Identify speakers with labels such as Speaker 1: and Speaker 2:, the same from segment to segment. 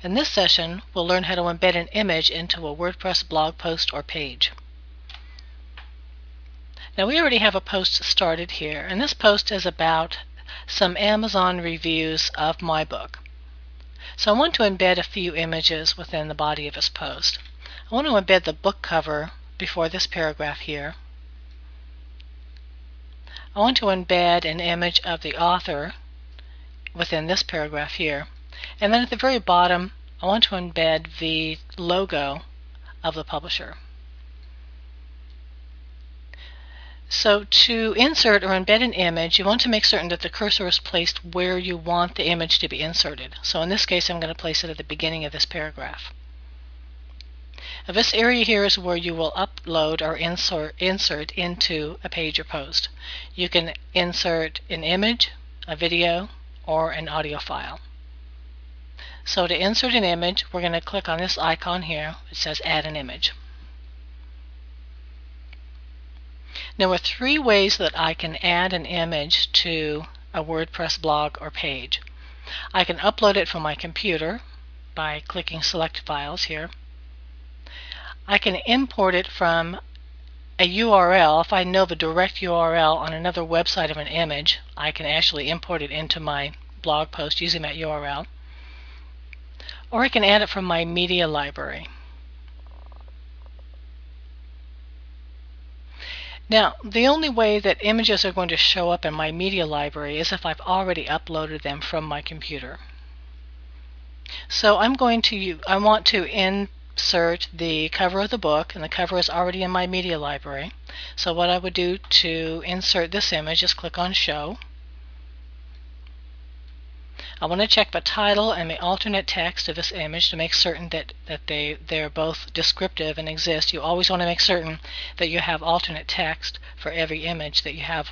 Speaker 1: In this session, we'll learn how to embed an image into a WordPress blog post or page. Now we already have a post started here, and this post is about some Amazon reviews of my book. So I want to embed a few images within the body of this post. I want to embed the book cover before this paragraph here. I want to embed an image of the author within this paragraph here. And then at the very bottom, I want to embed the logo of the publisher. So to insert or embed an image, you want to make certain that the cursor is placed where you want the image to be inserted. So in this case, I'm going to place it at the beginning of this paragraph. Now this area here is where you will upload or insert into a page or post. You can insert an image, a video, or an audio file. So to insert an image, we're going to click on this icon here. It says Add an Image. There are three ways that I can add an image to a WordPress blog or page. I can upload it from my computer by clicking Select Files here. I can import it from a URL. If I know the direct URL on another website of an image, I can actually import it into my blog post using that URL. Or I can add it from my media library. Now, the only way that images are going to show up in my media library is if I've already uploaded them from my computer. So I want to insert the cover of the book, and the cover is already in my media library. So what I would do to insert this image is click on Show. I want to check the title and the alternate text of this image to make certain that they're both descriptive and exist. You always want to make certain that you have alternate text for every image that you have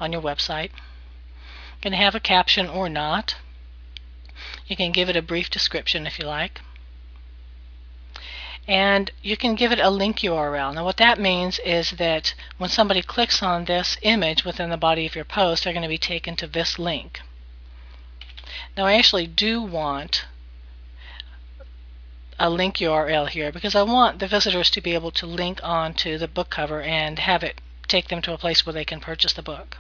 Speaker 1: on your website. You can have a caption or not. You can give it a brief description if you like. And you can give it a link URL. Now what that means is that when somebody clicks on this image within the body of your post, they're going to be taken to this link. Now I actually do want a link URL here because I want the visitors to be able to link on to the book cover and have it take them to a place where they can purchase the book.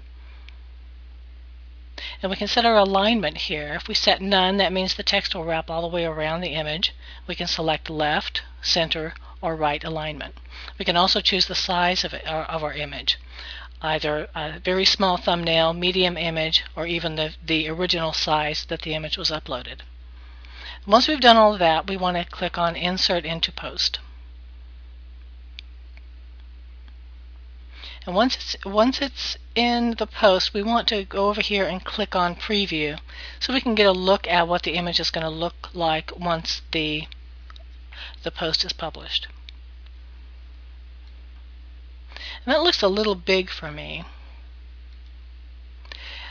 Speaker 1: And we can set our alignment here. If we set none, that means the text will wrap all the way around the image. We can select left, center, or right alignment. We can also choose the size of our image. Either a very small thumbnail, medium image, or even the original size that the image was uploaded. Once we've done all of that, we want to click on Insert into Post. And once it's in the post, we want to go over here and click on Preview so we can get a look at what the image is going to look like once the post is published. And that looks a little big for me.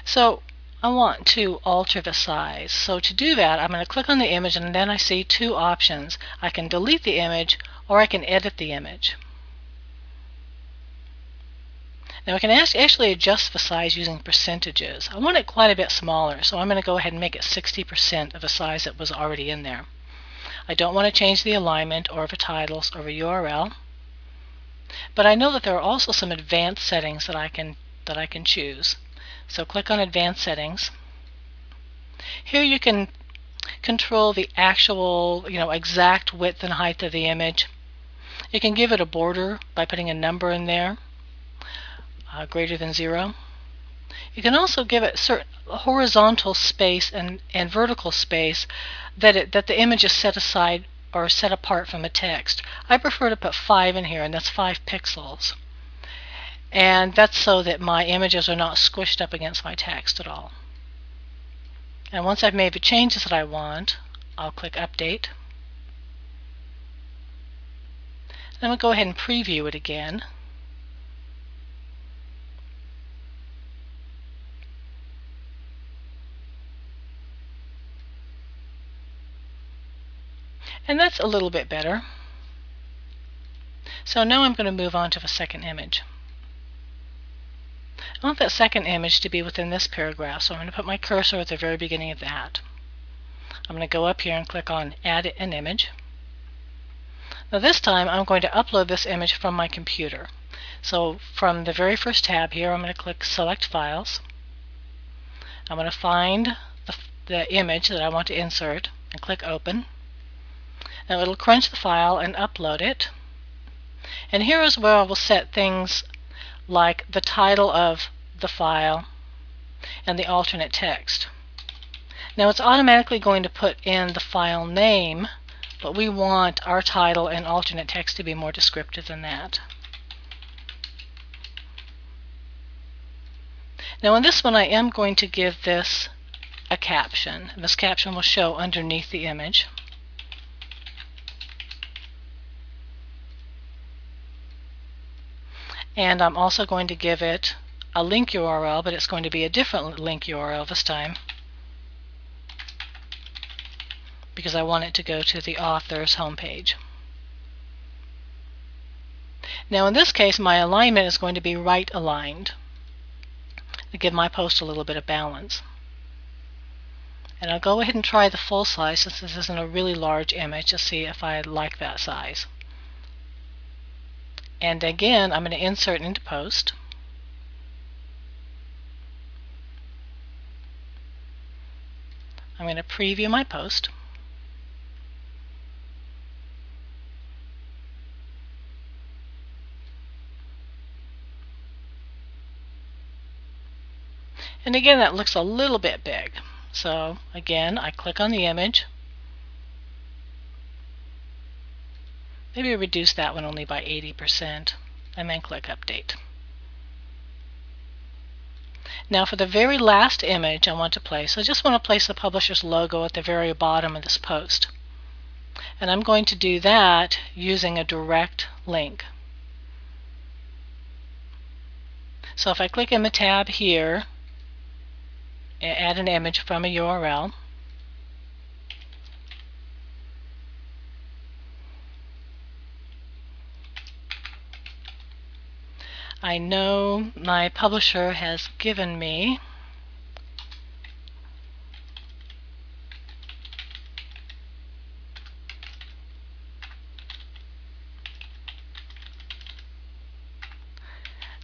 Speaker 1: So I want to alter the size. So to do that, I'm going to click on the image, and then I see two options. I can delete the image, or I can edit the image. Now I can actually adjust the size using percentages. I want it quite a bit smaller, so I'm going to go ahead and make it 60% of the size that was already in there. I don't want to change the alignment or the titles or the URL. But I know that there are also some advanced settings that I can choose. So click on Advanced Settings. Here you can control the actual, exact width and height of the image. You can give it a border by putting a number in there, greater than 0. You can also give it certain horizontal space and vertical space that the image is set aside or set apart from the text. I prefer to put 5 in here, and that's 5 pixels. And that's so that my images are not squished up against my text at all. And once I've made the changes that I want, I'll click Update. Then we'll go ahead and preview it again. And that's a little bit better. So now I'm going to move on to the second image. I want that second image to be within this paragraph, so I'm going to put my cursor at the very beginning of that. I'm going to go up here and click on Add an Image. Now this time I'm going to upload this image from my computer. So from the very first tab here, I'm going to click Select Files. I'm going to find the image that I want to insert and click Open. Now it'll crunch the file and upload it. And here is where I will set things like the title of the file and the alternate text. Now it's automatically going to put in the file name, but we want our title and alternate text to be more descriptive than that. Now in this one I am going to give this a caption. This caption will show underneath the image. And I'm also going to give it a link URL, but it's going to be a different link URL this time, because I want it to go to the author's homepage. Now in this case my alignment is going to be right aligned to give my post a little bit of balance. And I'll go ahead and try the full size since this isn't a really large image to see if I like that size. And again, I'm going to insert into post. I'm going to preview my post. And again, that looks a little bit big. So again, I click on the image. Maybe reduce that one only by 80% and then click Update. Now for the very last image I want to place, I just want to place the publisher's logo at the very bottom of this post. And I'm going to do that using a direct link. So if I click in the tab here, add an image from a URL, I know my publisher has given me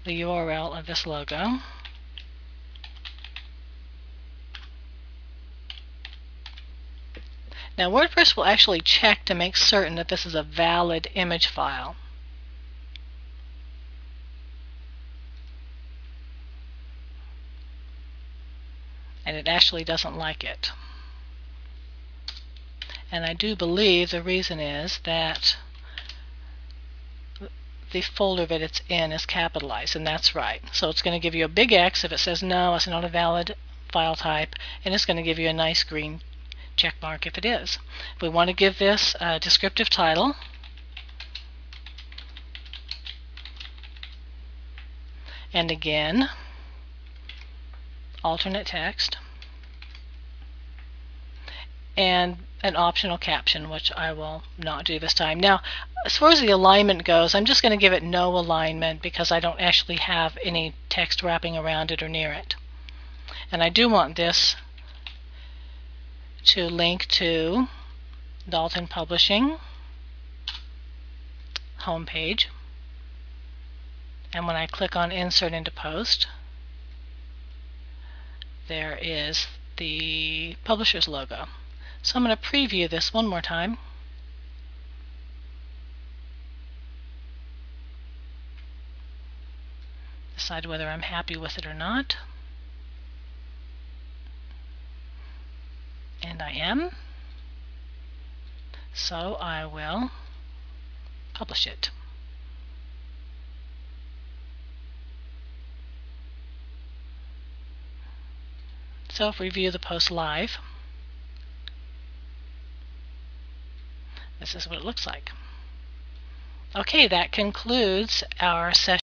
Speaker 1: the URL of this logo. Now WordPress will actually check to make certain that this is a valid image file. And it actually doesn't like it. And I do believe the reason is that the folder that it's in is capitalized, and that's right. So it's going to give you a big X if it says no, it's not a valid file type, and it's going to give you a nice green check mark if it is. If we want to give this a descriptive title, and again, alternate text, and an optional caption, which I will not do this time. Now, as far as the alignment goes, I'm just going to give it no alignment because I don't actually have any text wrapping around it or near it. And I do want this to link to Dalton Publishing homepage. And when I click on Insert into Post, there is the publisher's logo. So I'm going to preview this one more time. Decide whether I'm happy with it or not. And I am. So I will publish it. So if we view the post live, this is what it looks like. Okay, that concludes our session.